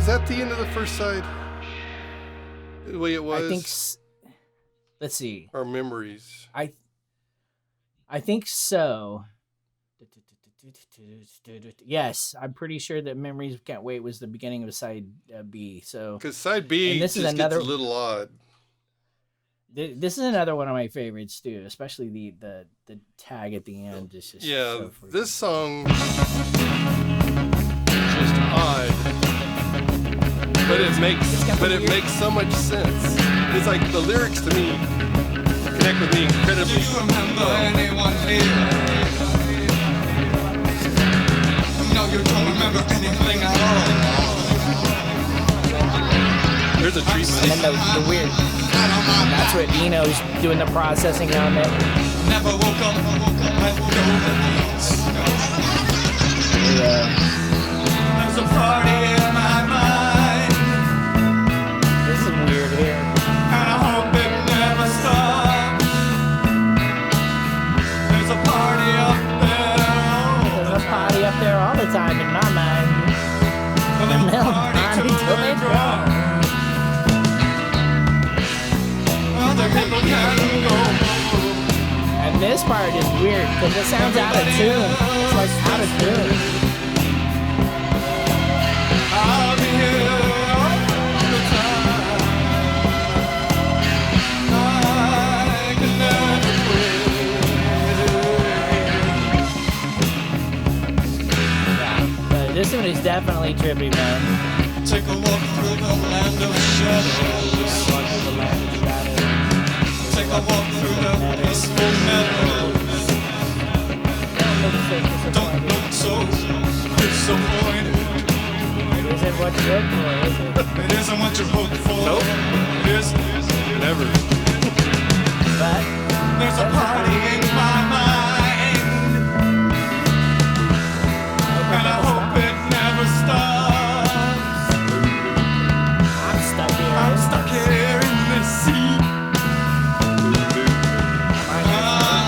Was that the end of the first side? The way it was? I think. Let's see. Our memories. I think so. Yes, I'm pretty sure that Memories Can't Wait was the beginning of side B. So because side B this just is another, gets a little odd. This is another one of my favorites too, especially the tag at the end. Is just so this song is just odd, but it makes so much sense. It's like the lyrics to me connect with me incredibly. Do you remember anyone here? No, you don't remember anything at all. There's a treatment. And then the weird. That's what Eno's doing the processing on it. Never woke up There's a party in my mind. This is weird here. And I hope it never stops. There's a party up there. There's a party up there all the time in my mind. And they'll party till they drop. Other people can go. And this part is weird because it sounds out of tune. It's like out of tune. I'll be here all the time. I can never Yeah, but this one is definitely trippy, man. take a walk through the land of shadows. Take a walk through the peaceful meadows. Don't look so disappointed. It isn't what you look for, is it? It isn't what you hope for. Nope. It isn't. Never. But There's a party in my mind, and I hope it never stops. I'm stuck here. I'm stuck here in this seat. I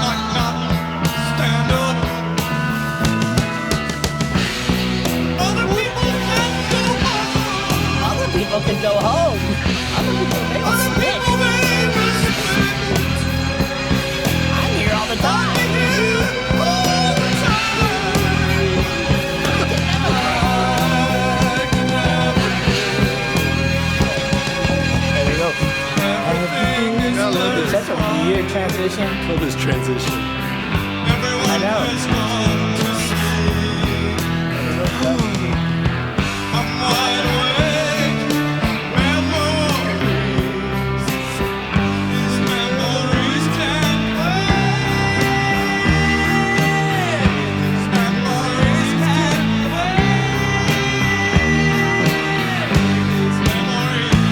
might not stand up. Other people can go home. Other people can go home. Other people may Other stick. people may I'm here all the time. There we go. I love this. That's a weird transition. Love this transition. I know. I'm wide awake. Memories. These memories can't wait. These memories can't wait. These memories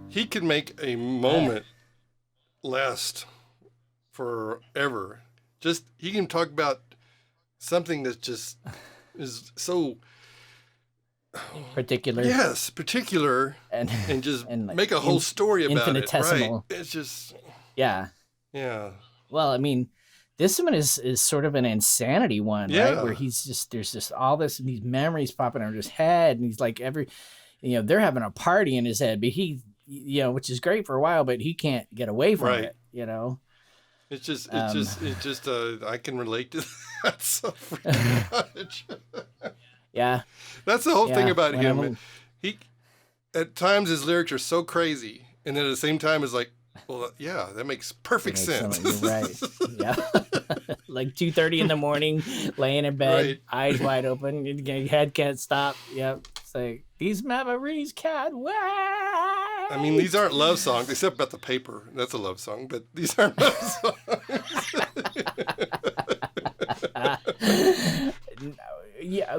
He can make a moment last forever. Just he can talk about something that just is so Particular. yes, particular, And just and like make a whole story about it. Right? infinitesimal. It's just Yeah. yeah. Well, I mean, this one is sort of an insanity one, Yeah. right? Where there's just all these memories popping out of his head, and he's like they're having a party in his head, but he, which is great for a while, but he can't get away from Right. it, It's just I can relate to that so freaking much. Yeah. That's the whole thing about when him. He at times his lyrics are so crazy, and then at the same time it's like, well, yeah, that makes perfect sense. You're right. Yeah. Like 2:30 in the morning, laying in bed, Right. eyes wide open, your head can't stop. Yep. It's like, these memories can't wait. I mean, these aren't love songs, except about the paper. That's a love song, but these aren't love songs.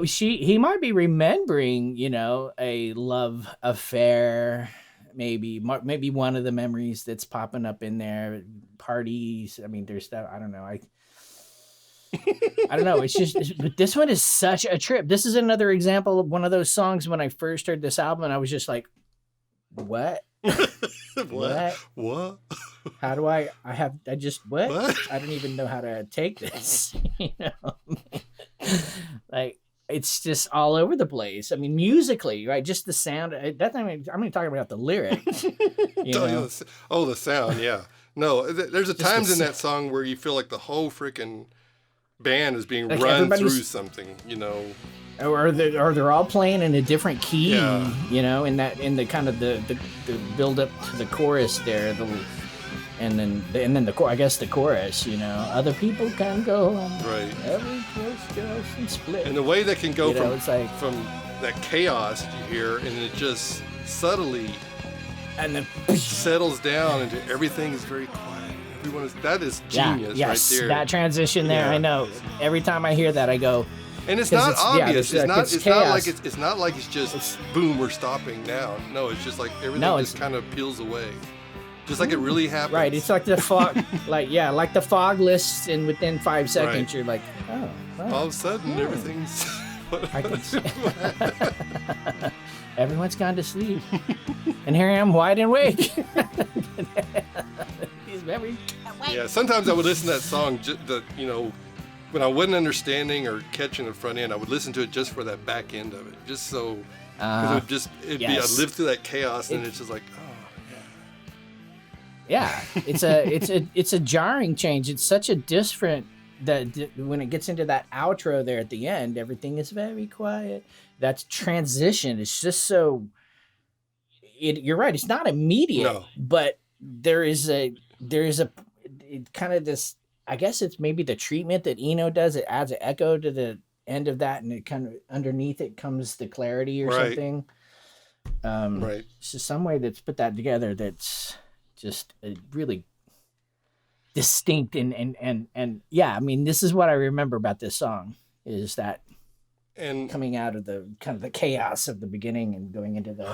he might be remembering, you know, a love affair, maybe one of the memories that's popping up in there, parties. I mean, there's stuff. I don't know. I don't know. It's just, but this one is such a trip. This is another example of one of those songs. When I first heard this album, and I was just like, "What? What? How do I just what? What? I don't even know how to take this." You know, like it's just all over the place. I mean, musically, right? Just the sound. That time, I'm even talking about the lyrics. You know? The sound. Yeah. No, there's times in that song where you feel like the whole freaking band is being like run through something, you know, or they're all playing in a different key, yeah. You know, in the kind of the build up to the chorus there, and then the I guess the chorus, you know, other people can go home, right? Every close goes and split, and the way that can go from that chaos you hear, and it just subtly and then settles down into everything is very quiet. That is genius, yes, right there. That transition there, I know. Every time I hear that, I go. And it's not obvious. It's not like it's just boom, we're stopping now. No, it's just like everything just kind of peels away, just like it really happens. Right. It's like the fog, like the fog lists, and within 5 seconds, you're like, oh. All of a sudden, everything's. I can see. Everyone's gone to sleep, and here I am, wide awake. Yeah, sometimes I would listen to that song, you know, when I wasn't understanding or catching the front end, I would listen to it just for that back end of it, just so, because I'd live through that chaos, and it's just like, oh, yeah. It's a jarring change. It's such a different that when it gets into that outro there at the end, everything is very quiet. That transition is just so. You're right. It's not immediate, but there is a kind of this. I guess it's maybe the treatment that Eno does. It adds an echo to the end of that, and it kind of underneath it comes the clarity or something. Right. It's just some way that's put that together. That's just a really distinct and yeah. I mean, this is what I remember about this song is that. And coming out of the kind of the chaos of the beginning and going into the